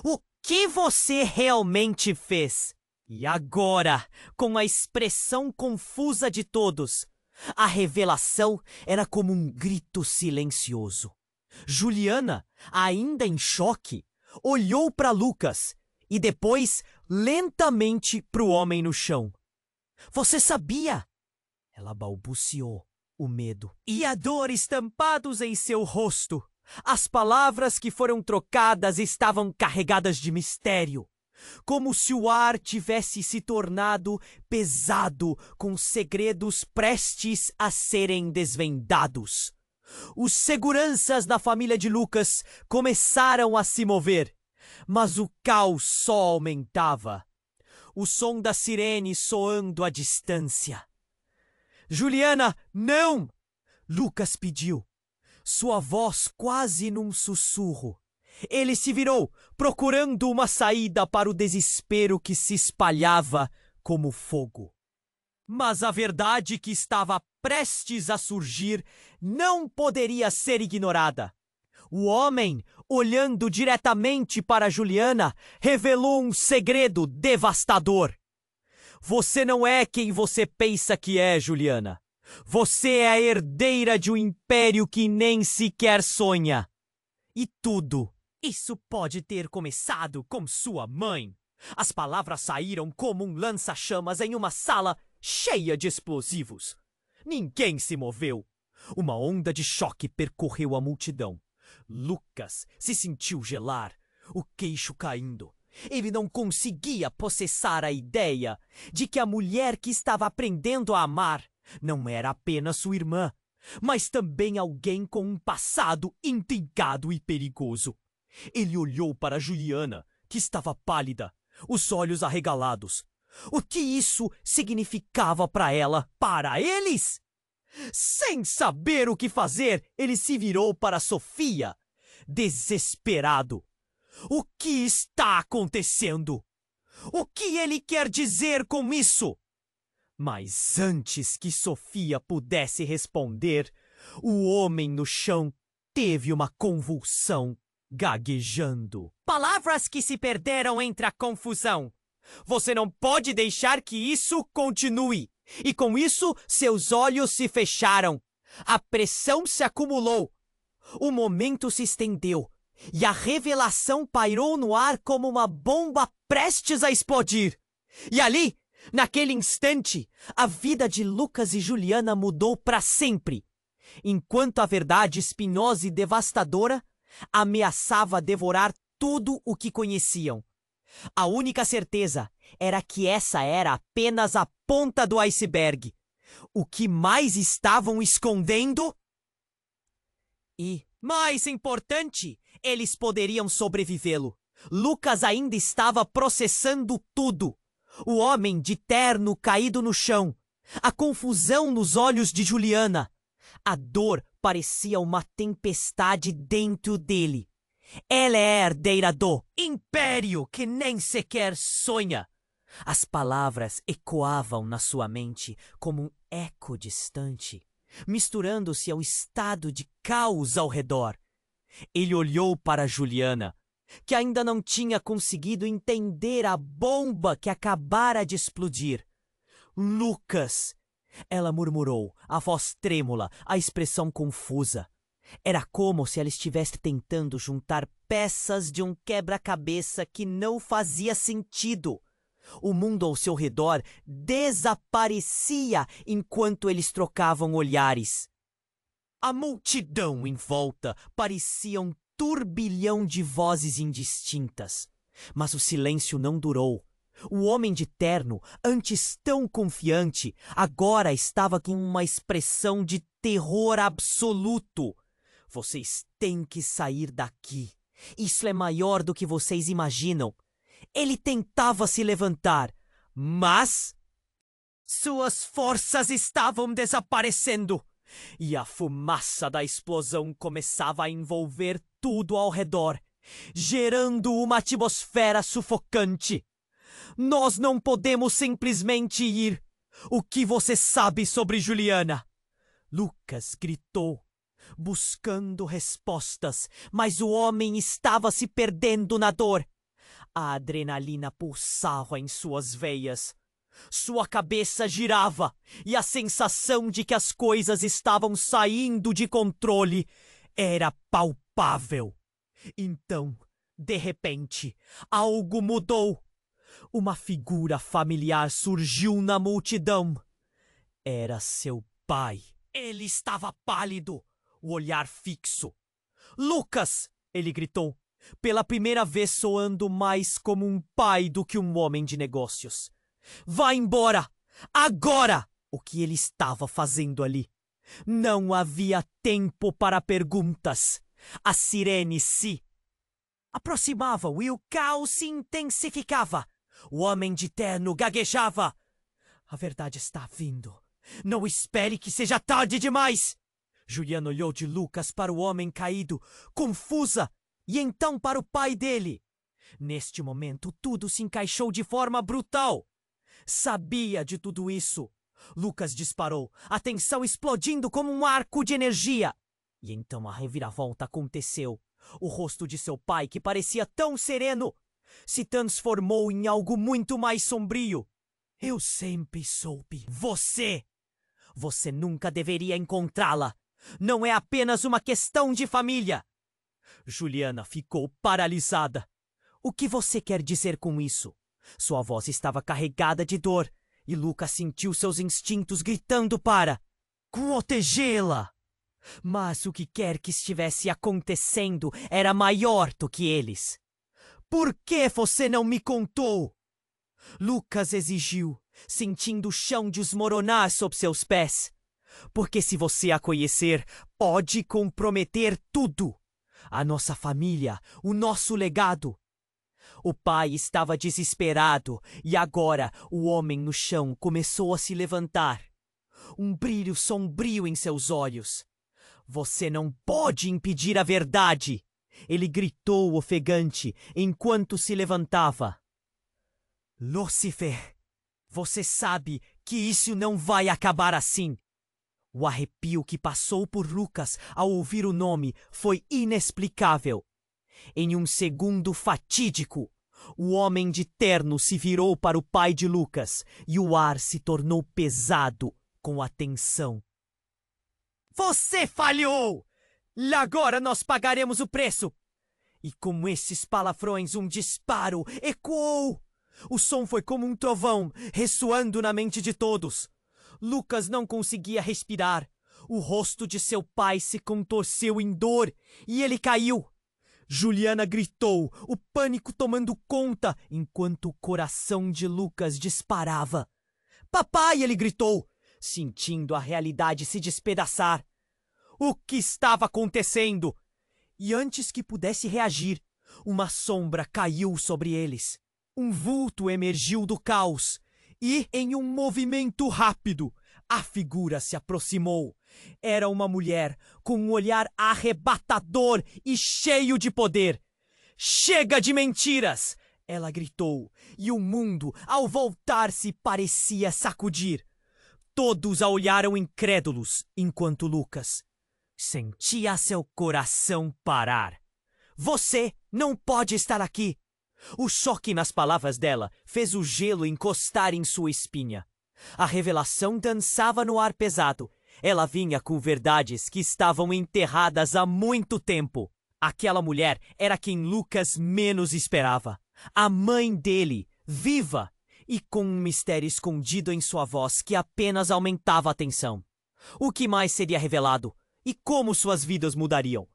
O que você realmente fez?" E agora, com a expressão confusa de todos, a revelação era como um grito silencioso. Juliana, ainda em choque, olhou para Lucas e depois lentamente para o homem no chão. "Você sabia?" Ela balbuciou, o medo e a dor estampados em seu rosto. As palavras que foram trocadas estavam carregadas de mistério, como se o ar tivesse se tornado pesado com segredos prestes a serem desvendados. Os seguranças da família de Lucas começaram a se mover, mas o caos só aumentava. O som da sirene soando à distância. "Juliana, não!" Lucas pediu, sua voz quase num sussurro. Ele se virou, procurando uma saída para o desespero que se espalhava como fogo. Mas a verdade que estava prestes a surgir não poderia ser ignorada. O homem, olhando diretamente para Juliana, revelou um segredo devastador. "Você não é quem você pensa que é, Juliana. Você é a herdeira de um império que nem sequer sonha. E tudo isso pode ter começado com sua mãe." As palavras saíram como um lança-chamas em uma sala cheia de explosivos. Ninguém se moveu. Uma onda de choque percorreu a multidão. Lucas se sentiu gelar, o queixo caindo. Ele não conseguia processar a ideia de que a mulher que estava aprendendo a amar não era apenas sua irmã, mas também alguém com um passado intrigado e perigoso. Ele olhou para Juliana, que estava pálida, os olhos arregalados. O que isso significava para ela, para eles? Sem saber o que fazer, ele se virou para Sofia, desesperado. O que está acontecendo? O que ele quer dizer com isso? Mas antes que Sofia pudesse responder, o homem no chão teve uma convulsão, gaguejando. Palavras que se perderam entre a confusão. Você não pode deixar que isso continue. E com isso, seus olhos se fecharam. A pressão se acumulou. O momento se estendeu. E a revelação pairou no ar como uma bomba prestes a explodir. E ali, naquele instante, a vida de Lucas e Juliana mudou para sempre. Enquanto a verdade espinhosa e devastadora ameaçava devorar tudo o que conheciam. A única certeza era que essa era apenas a ponta do iceberg. O que mais estavam escondendo? E, mais importante, eles poderiam sobrevivê-lo. Lucas ainda estava processando tudo. O homem de terno caído no chão. A confusão nos olhos de Juliana. A dor parecia uma tempestade dentro dele. Ela é a herdeira do império que nem sequer sonha. As palavras ecoavam na sua mente como um eco distante, misturando-se ao estado de caos ao redor. Ele olhou para Juliana, que ainda não tinha conseguido entender a bomba que acabara de explodir. Lucas! Ela murmurou, a voz trêmula, a expressão confusa. Era como se ela estivesse tentando juntar peças de um quebra-cabeça que não fazia sentido. O mundo ao seu redor desaparecia enquanto eles trocavam olhares. A multidão em volta parecia um turbilhão de vozes indistintas. Mas o silêncio não durou. O homem de terno, antes tão confiante, agora estava com uma expressão de terror absoluto. Vocês têm que sair daqui. Isso é maior do que vocês imaginam. Ele tentava se levantar, mas suas forças estavam desaparecendo. E a fumaça da explosão começava a envolver tudo ao redor, gerando uma atmosfera sufocante. Nós não podemos simplesmente ir. O que você sabe sobre Juliana? Lucas gritou, buscando respostas, mas o homem estava se perdendo na dor. A adrenalina pulsava em suas veias. Sua cabeça girava e a sensação de que as coisas estavam saindo de controle era palpável. Então, de repente, algo mudou. Uma figura familiar surgiu na multidão. Era seu pai. Ele estava pálido, o olhar fixo. Lucas! Ele gritou, pela primeira vez soando mais como um pai do que um homem de negócios. Vá embora! Agora! O que ele estava fazendo ali? Não havia tempo para perguntas. A sirene se aproximavam e o caos se intensificava. O homem de terno gaguejava. A verdade está vindo. Não espere que seja tarde demais. Juliana olhou de Lucas para o homem caído, confusa, e então para o pai dele. Neste momento, tudo se encaixou de forma brutal. Sabia de tudo isso. Lucas disparou, a tensão explodindo como um arco de energia. E então a reviravolta aconteceu. O rosto de seu pai, que parecia tão sereno, se transformou em algo muito mais sombrio. Eu sempre soube. Você nunca deveria encontrá-la. Não é apenas uma questão de família. Juliana ficou paralisada. O que você quer dizer com isso? Sua voz estava carregada de dor e Lucas sentiu seus instintos gritando para protegê-la. Mas o que quer que estivesse acontecendo era maior do que eles. Por que você não me contou? Lucas exigiu, sentindo o chão desmoronar sob seus pés. Porque se você a conhecer, pode comprometer tudo. A nossa família, o nosso legado. O pai estava desesperado e agora o homem no chão começou a se levantar. Um brilho sombrio em seus olhos. Você não pode impedir a verdade! Ele gritou ofegante enquanto se levantava. Lúcifer, Você sabe que isso não vai acabar assim. O arrepio que passou por Lucas ao ouvir o nome foi inexplicável. Em um segundo fatídico, o homem de terno se virou para o pai de Lucas e o ar se tornou pesado com a tensão. Você falhou! Agora nós pagaremos o preço! E com esses palavrões um disparo ecoou. O som foi como um trovão, ressoando na mente de todos. Lucas não conseguia respirar. O rosto de seu pai se contorceu em dor e ele caiu. Juliana gritou, o pânico tomando conta, enquanto o coração de Lucas disparava. Papai! Ele gritou, sentindo a realidade se despedaçar. O que estava acontecendo? E antes que pudesse reagir, uma sombra caiu sobre eles. Um vulto emergiu do caos e, em um movimento rápido, a figura se aproximou. Era uma mulher com um olhar arrebatador e cheio de poder. Chega de mentiras! Ela gritou, e o mundo, ao voltar-se, parecia sacudir. Todos a olharam incrédulos, enquanto Lucas sentia seu coração parar. Você não pode estar aqui! O choque nas palavras dela fez o gelo encostar em sua espinha. A revelação dançava no ar pesado. Ela vinha com verdades que estavam enterradas há muito tempo. Aquela mulher era quem Lucas menos esperava. A mãe dele, viva, e com um mistério escondido em sua voz que apenas aumentava a tensão. O que mais seria revelado? E como suas vidas mudariam?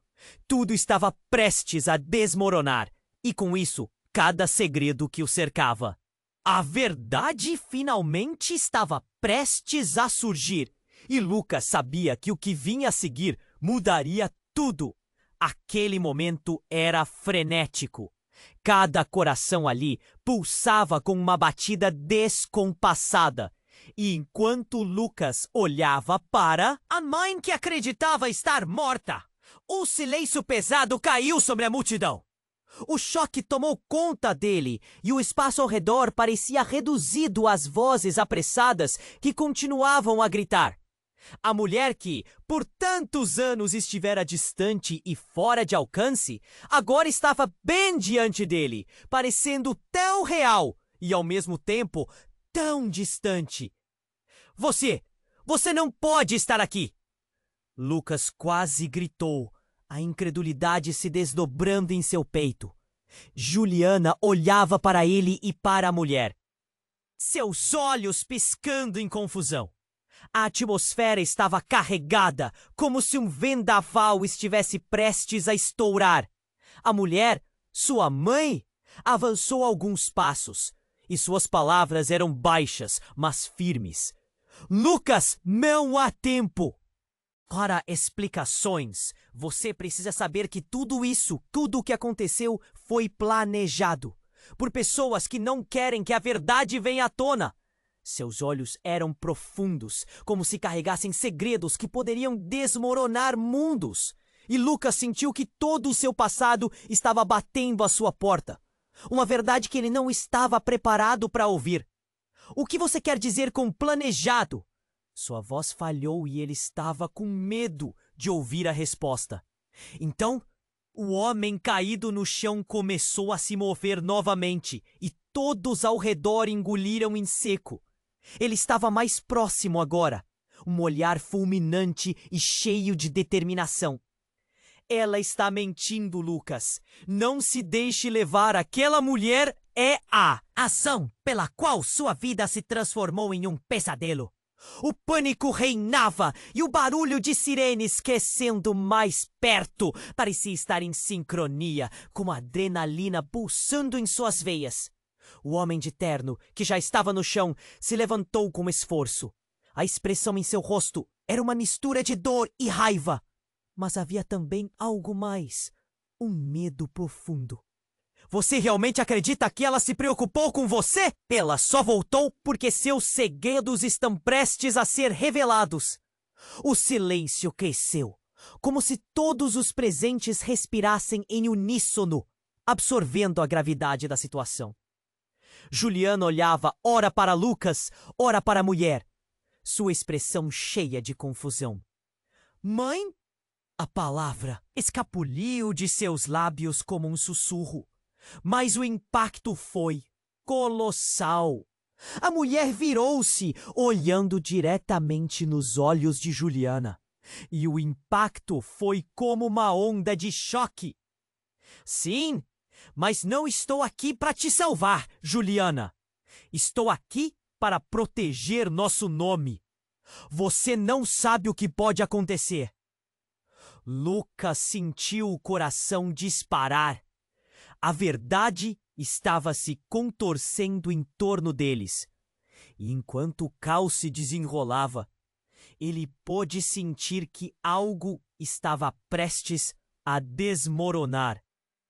Tudo estava prestes a desmoronar, e com isso, cada segredo que o cercava. A verdade finalmente estava prestes a surgir, e Lucas sabia que o que vinha a seguir mudaria tudo. Aquele momento era frenético. Cada coração ali pulsava com uma batida descompassada. E enquanto Lucas olhava para a mãe que acreditava estar morta, o silêncio pesado caiu sobre a multidão. O choque tomou conta dele e o espaço ao redor parecia reduzido às vozes apressadas que continuavam a gritar. A mulher que, por tantos anos, estivera distante e fora de alcance, agora estava bem diante dele, parecendo tão real e, ao mesmo tempo, tão distante. Você não pode estar aqui! Lucas quase gritou, a incredulidade se desdobrando em seu peito. Juliana olhava para ele e para a mulher, seus olhos piscando em confusão. A atmosfera estava carregada, como se um vendaval estivesse prestes a estourar. A mulher, sua mãe, avançou alguns passos, e suas palavras eram baixas, mas firmes. Lucas, não há tempo! Para explicações, você precisa saber que tudo isso, tudo o que aconteceu, foi planejado por pessoas que não querem que a verdade venha à tona. Seus olhos eram profundos, como se carregassem segredos que poderiam desmoronar mundos. E Lucas sentiu que todo o seu passado estava batendo à sua porta. Uma verdade que ele não estava preparado para ouvir. O que você quer dizer com planejado? Sua voz falhou e ele estava com medo de ouvir a resposta. Então, o homem caído no chão começou a se mover novamente e todos ao redor engoliram em seco. Ele estava mais próximo agora, um olhar fulminante e cheio de determinação. Ela está mentindo, Lucas. Não se deixe levar. Aquela mulher é a ação pela qual sua vida se transformou em um pesadelo. O pânico reinava e o barulho de sirenes, crescendo mais perto, parecia estar em sincronia, com a adrenalina pulsando em suas veias. O homem de terno, que já estava no chão, se levantou com esforço. A expressão em seu rosto era uma mistura de dor e raiva. Mas havia também algo mais, um medo profundo. Você realmente acredita que ela se preocupou com você? Ela só voltou porque seus segredos estão prestes a ser revelados. O silêncio cresceu, como se todos os presentes respirassem em uníssono, absorvendo a gravidade da situação. Juliana olhava ora para Lucas, ora para a mulher, sua expressão cheia de confusão. Mãe? A palavra escapuliu de seus lábios como um sussurro, mas o impacto foi colossal. A mulher virou-se, olhando diretamente nos olhos de Juliana, e o impacto foi como uma onda de choque. Sim, mas não estou aqui para te salvar, Juliana. Estou aqui para proteger nosso nome. Você não sabe o que pode acontecer. Lucas sentiu o coração disparar. A verdade estava se contorcendo em torno deles. E enquanto o caos se desenrolava, ele pôde sentir que algo estava prestes a desmoronar.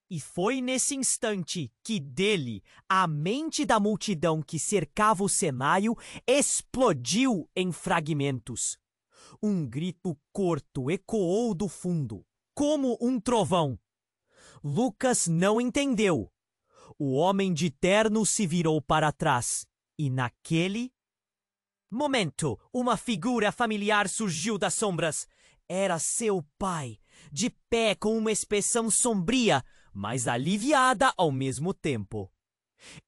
E foi nesse instante que dele, a mente da multidão que cercava o cenário explodiu em fragmentos. Um grito curto ecoou do fundo, como um trovão. Lucas não entendeu. O homem de terno se virou para trás, e naquele momento, uma figura familiar surgiu das sombras. Era seu pai, de pé com uma expressão sombria, mas aliviada ao mesmo tempo.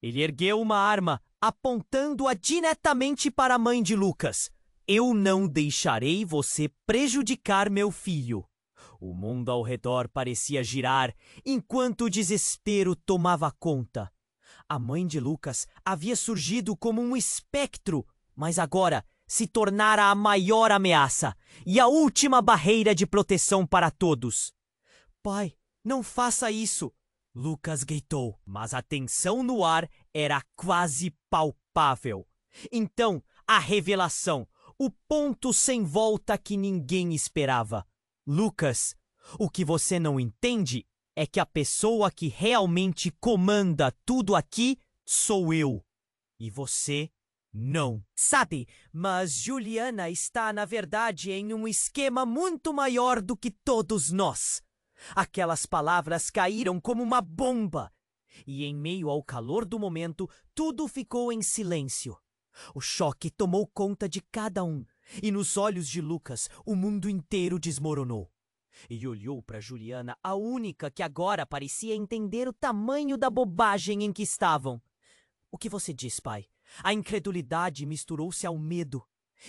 Ele ergueu uma arma, apontando-a diretamente para a mãe de Lucas. Eu não deixarei você prejudicar meu filho. O mundo ao redor parecia girar, enquanto o desespero tomava conta. A mãe de Lucas havia surgido como um espectro, mas agora se tornara a maior ameaça e a última barreira de proteção para todos. Pai, não faça isso! Lucas gritou, mas a tensão no ar era quase palpável. Então, a revelação, o ponto sem volta que ninguém esperava. Lucas, o que você não entende é que a pessoa que realmente comanda tudo aqui sou eu. E você não. Sabe, mas Juliana está, na verdade, em um esquema muito maior do que todos nós. Aquelas palavras caíram como uma bomba. E em meio ao calor do momento, tudo ficou em silêncio. O choque tomou conta de cada um, e nos olhos de Lucas, o mundo inteiro desmoronou. E olhou para Juliana, a única que agora parecia entender o tamanho da bobagem em que estavam. O que você diz, pai? A incredulidade misturou-se ao medo,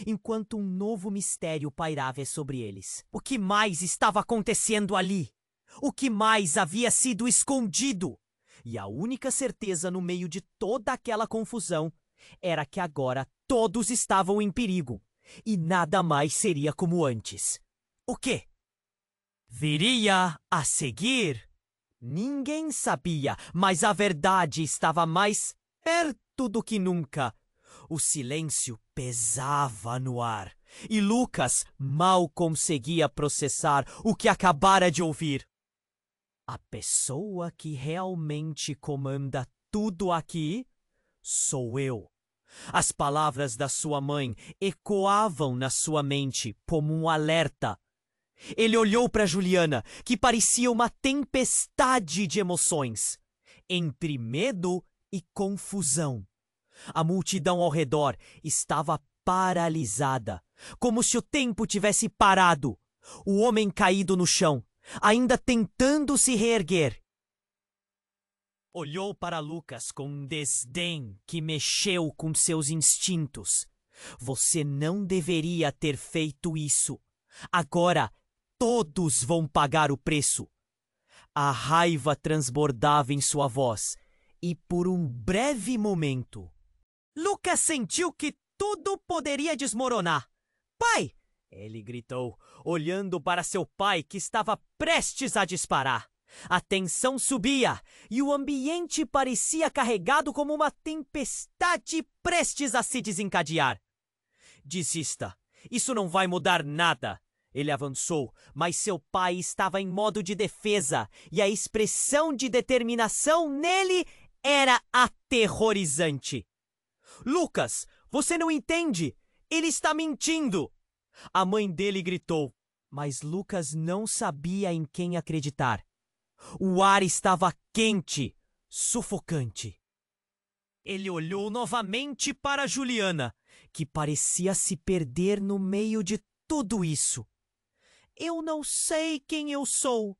enquanto um novo mistério pairava sobre eles. O que mais estava acontecendo ali? O que mais havia sido escondido? E a única certeza no meio de toda aquela confusão era que agora todos estavam em perigo, e nada mais seria como antes. O quê? Viria a seguir? Ninguém sabia, mas a verdade estava mais perto do que nunca. O silêncio pesava no ar, e Lucas mal conseguia processar o que acabara de ouvir. A pessoa que realmente comanda tudo aqui sou eu. As palavras da sua mãe ecoavam na sua mente como um alerta. Ele olhou para Juliana, que parecia uma tempestade de emoções, entre medo e confusão. A multidão ao redor estava paralisada, como se o tempo tivesse parado. O homem caído no chão, ainda tentando se reerguer. Olhou para Lucas com um desdém que mexeu com seus instintos. Você não deveria ter feito isso. Agora todos vão pagar o preço. A raiva transbordava em sua voz, e por um breve momento, Lucas sentiu que tudo poderia desmoronar. Pai! Ele gritou, olhando para seu pai que estava prestes a disparar. A tensão subia e o ambiente parecia carregado como uma tempestade prestes a se desencadear. Desista. Isso não vai mudar nada. Ele avançou, mas seu pai estava em modo de defesa e a expressão de determinação nele era aterrorizante. Lucas, você não entende. Ele está mentindo. A mãe dele gritou, mas Lucas não sabia em quem acreditar. O ar estava quente, sufocante. Ele olhou novamente para Juliana, que parecia se perder no meio de tudo isso. Eu não sei quem eu sou,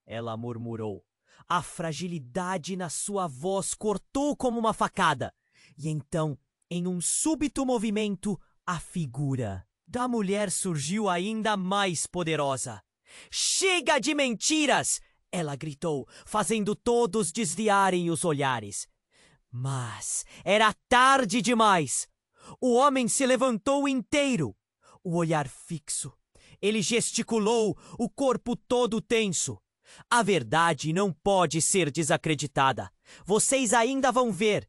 ela murmurou. A fragilidade na sua voz cortou como uma facada. E então, em um súbito movimento, a figura da mulher surgiu ainda mais poderosa. Chega de mentiras! Ela gritou, fazendo todos desviarem os olhares. Mas era tarde demais. O homem se levantou inteiro, o olhar fixo. Ele gesticulou, o corpo todo tenso. A verdade não pode ser desacreditada. Vocês ainda vão ver.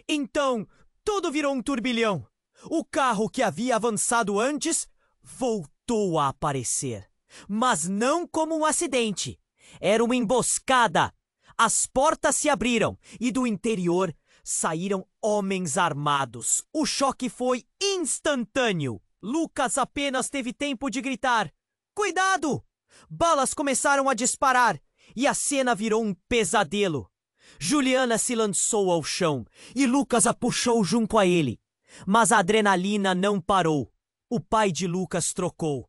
Então, tudo virou um turbilhão. O carro que havia avançado antes voltou a aparecer. Mas não como um acidente. Era uma emboscada. As portas se abriram e do interior saíram homens armados. O choque foi instantâneo. Lucas apenas teve tempo de gritar: "Cuidado!" Balas começaram a disparar e a cena virou um pesadelo. Juliana se lançou ao chão e Lucas a puxou junto a ele. Mas a adrenalina não parou. O pai de Lucas trocou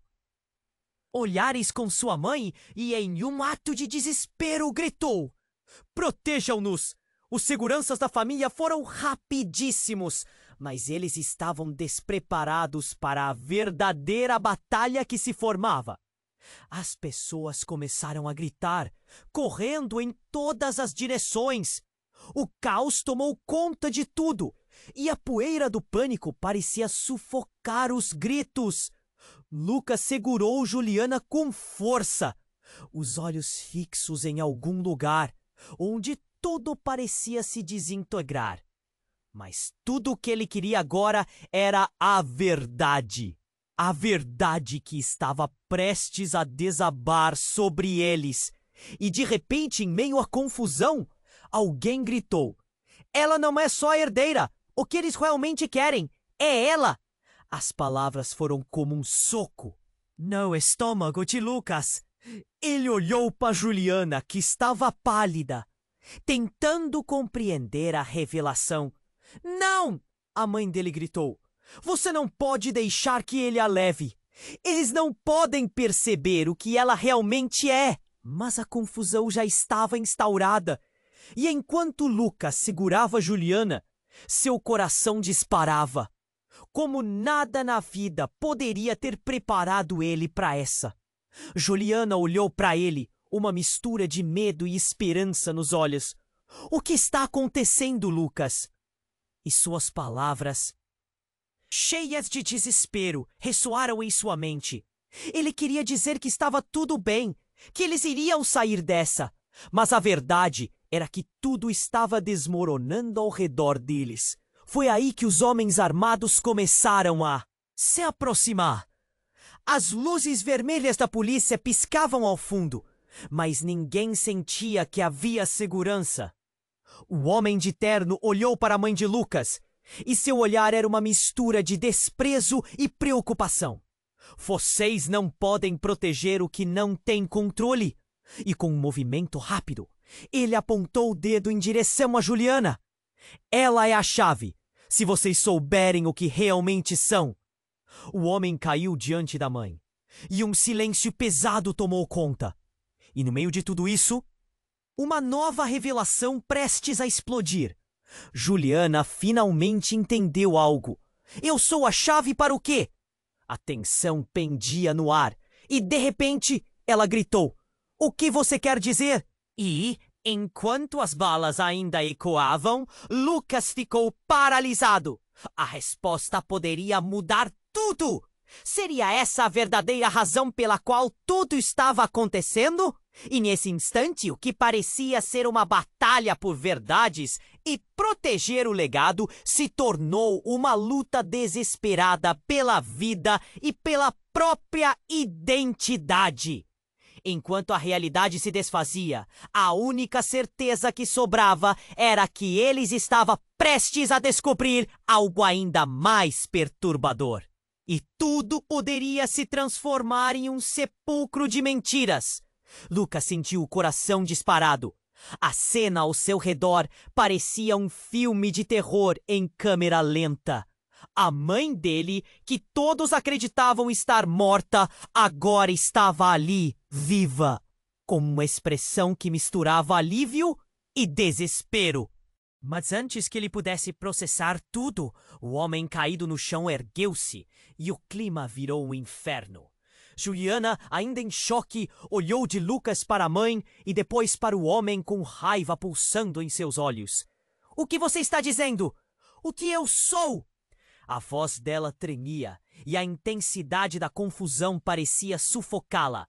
olhares com sua mãe e, em um ato de desespero, gritou: "Protejam-nos!" Os seguranças da família foram rapidíssimos, mas eles estavam despreparados para a verdadeira batalha que se formava. As pessoas começaram a gritar, correndo em todas as direções. O caos tomou conta de tudo, e a poeira do pânico parecia sufocar os gritos. Lucas segurou Juliana com força, os olhos fixos em algum lugar, onde tudo parecia se desintegrar. Mas tudo o que ele queria agora era a verdade. A verdade que estava prestes a desabar sobre eles. E de repente, em meio à confusão, alguém gritou: "Ela não é só a herdeira! O que eles realmente querem é ela!" As palavras foram como um soco no estômago de Lucas. Ele olhou para Juliana, que estava pálida, tentando compreender a revelação. "Não!" a mãe dele gritou. "Você não pode deixar que ele a leve. Eles não podem perceber o que ela realmente é." Mas a confusão já estava instaurada. E enquanto Lucas segurava Juliana, seu coração disparava. Como nada na vida poderia ter preparado ele para essa. Juliana olhou para ele, uma mistura de medo e esperança nos olhos. "O que está acontecendo, Lucas?" E suas palavras, cheias de desespero, ressoaram em sua mente. Ele queria dizer que estava tudo bem, que eles iriam sair dessa. Mas a verdade era que tudo estava desmoronando ao redor deles. Foi aí que os homens armados começaram a se aproximar. As luzes vermelhas da polícia piscavam ao fundo, mas ninguém sentia que havia segurança. O homem de terno olhou para a mãe de Lucas, e seu olhar era uma mistura de desprezo e preocupação. "Vocês não podem proteger o que não tem controle." E com um movimento rápido, ele apontou o dedo em direção a Juliana. "Ela é a chave, se vocês souberem o que realmente são." O homem caiu diante da mãe, e um silêncio pesado tomou conta. E no meio de tudo isso, uma nova revelação prestes a explodir. Juliana finalmente entendeu algo. "Eu sou a chave para o quê?" A tensão pendia no ar, e de repente ela gritou: "O que você quer dizer?" E, enquanto as balas ainda ecoavam, Lucas ficou paralisado. A resposta poderia mudar tudo. Seria essa a verdadeira razão pela qual tudo estava acontecendo? E nesse instante, o que parecia ser uma batalha por verdades e proteger o legado se tornou uma luta desesperada pela vida e pela própria identidade. Enquanto a realidade se desfazia, a única certeza que sobrava era que eles estavam prestes a descobrir algo ainda mais perturbador. E tudo poderia se transformar em um sepulcro de mentiras. Lucas sentiu o coração disparado. A cena ao seu redor parecia um filme de terror em câmera lenta. A mãe dele, que todos acreditavam estar morta, agora estava ali, viva, com uma expressão que misturava alívio e desespero. Mas antes que ele pudesse processar tudo, o homem caído no chão ergueu-se e o clima virou um inferno. Juliana, ainda em choque, olhou de Lucas para a mãe e depois para o homem com raiva pulsando em seus olhos. — O que você está dizendo? O que eu sou? A voz dela tremia e a intensidade da confusão parecia sufocá-la.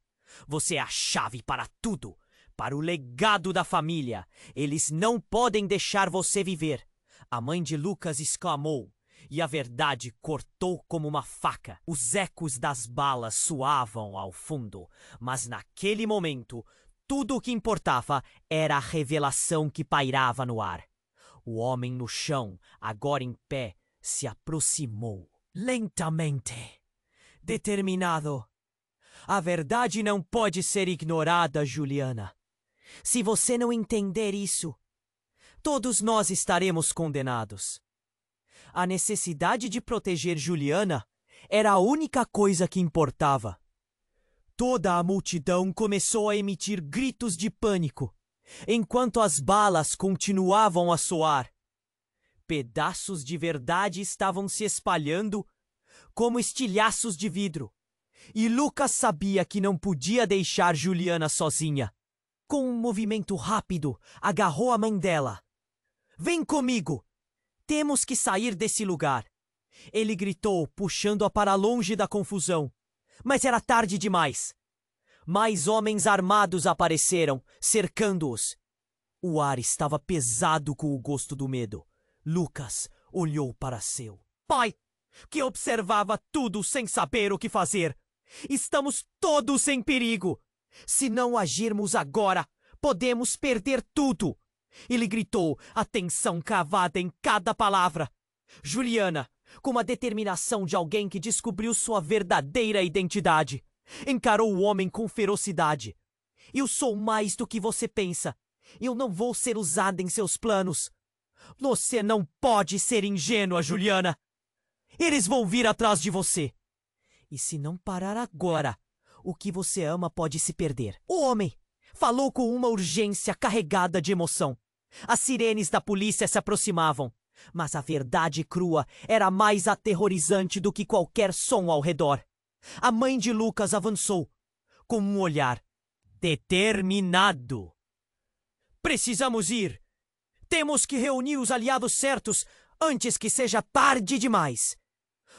Você é a chave para tudo, para o legado da família. Eles não podem deixar você viver. A mãe de Lucas exclamou. E a verdade cortou como uma faca. Os ecos das balas soavam ao fundo, mas naquele momento, tudo o que importava era a revelação que pairava no ar. O homem no chão, agora em pé, se aproximou. Lentamente. Determinado. A verdade não pode ser ignorada, Juliana. Se você não entender isso, todos nós estaremos condenados. A necessidade de proteger Juliana era a única coisa que importava. Toda a multidão começou a emitir gritos de pânico, enquanto as balas continuavam a soar. Pedaços de verdade estavam se espalhando como estilhaços de vidro, e Lucas sabia que não podia deixar Juliana sozinha. Com um movimento rápido, agarrou a mãe dela. — Vem comigo! Temos que sair desse lugar. Ele gritou, puxando-a para longe da confusão. Mas era tarde demais. Mais homens armados apareceram, cercando-os. O ar estava pesado com o gosto do medo. Lucas olhou para seu pai, que observava tudo sem saber o que fazer. Estamos todos em perigo. Se não agirmos agora, podemos perder tudo. Ele gritou, a tensão cravada em cada palavra. Juliana, com a determinação de alguém que descobriu sua verdadeira identidade, encarou o homem com ferocidade. — Eu sou mais do que você pensa. Eu não vou ser usada em seus planos. Você não pode ser ingênua, Juliana. Eles vão vir atrás de você. E se não parar agora, o que você ama pode se perder. O homem falou com uma urgência carregada de emoção. As sirenes da polícia se aproximavam, mas a verdade crua era mais aterrorizante do que qualquer som ao redor. A mãe de Lucas avançou, com um olhar determinado. — Precisamos ir! Temos que reunir os aliados certos antes que seja tarde demais!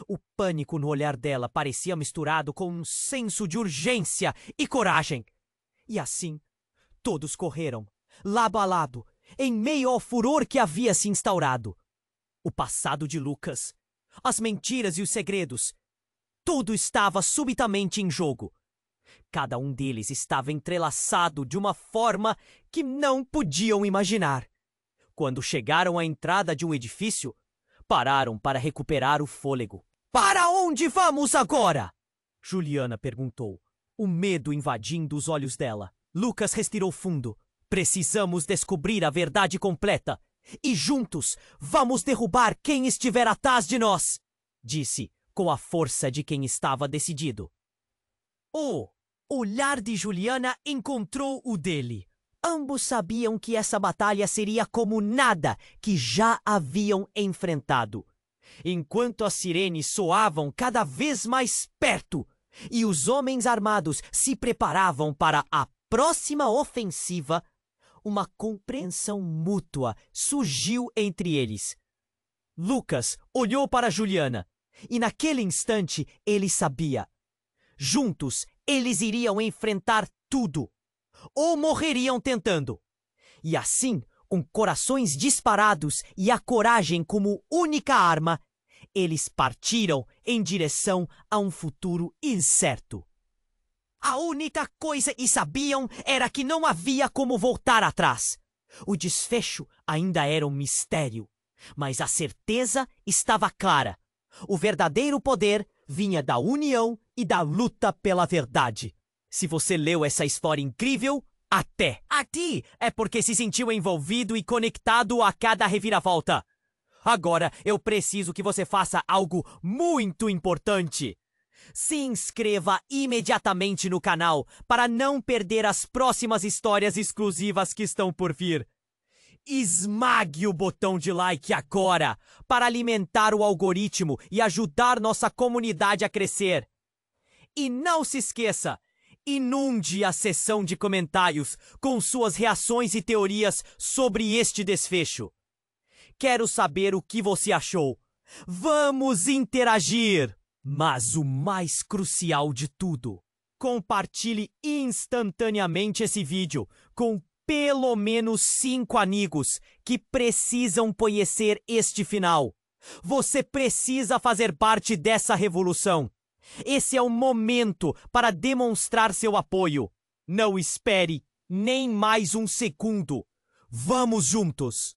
O pânico no olhar dela parecia misturado com um senso de urgência e coragem. E assim, todos correram, lado a lado, em meio ao furor que havia se instaurado. O passado de Lucas, as mentiras e os segredos, tudo estava subitamente em jogo. Cada um deles estava entrelaçado de uma forma que não podiam imaginar. Quando chegaram à entrada de um edifício, pararam para recuperar o fôlego. — Para onde vamos agora? Juliana perguntou, o medo invadindo os olhos dela. Lucas respirou fundo. — Precisamos descobrir a verdade completa. E juntos vamos derrubar quem estiver atrás de nós, disse, com a força de quem estava decidido. O olhar de Juliana encontrou o dele. Ambos sabiam que essa batalha seria como nada que já haviam enfrentado. Enquanto as sirenes soavam cada vez mais perto e os homens armados se preparavam para a próxima ofensiva, uma compreensão mútua surgiu entre eles. Lucas olhou para Juliana e naquele instante ele sabia. Juntos eles iriam enfrentar tudo, ou morreriam tentando. E assim, com corações disparados e a coragem como única arma, eles partiram em direção a um futuro incerto. A única coisa que sabiam era que não havia como voltar atrás. O desfecho ainda era um mistério, mas a certeza estava clara. O verdadeiro poder vinha da união e da luta pela verdade. Se você leu essa história incrível, Até aqui é porque se sentiu envolvido e conectado a cada reviravolta. Agora eu preciso que você faça algo muito importante. Se inscreva imediatamente no canal para não perder as próximas histórias exclusivas que estão por vir. Esmague o botão de like agora para alimentar o algoritmo e ajudar nossa comunidade a crescer. E não se esqueça, inunde a seção de comentários com suas reações e teorias sobre este desfecho. Quero saber o que você achou. Vamos interagir! Mas o mais crucial de tudo, compartilhe instantaneamente esse vídeo com pelo menos 5 amigos que precisam conhecer este final. Você precisa fazer parte dessa revolução. Esse é o momento para demonstrar seu apoio. Não espere nem mais um segundo. Vamos juntos!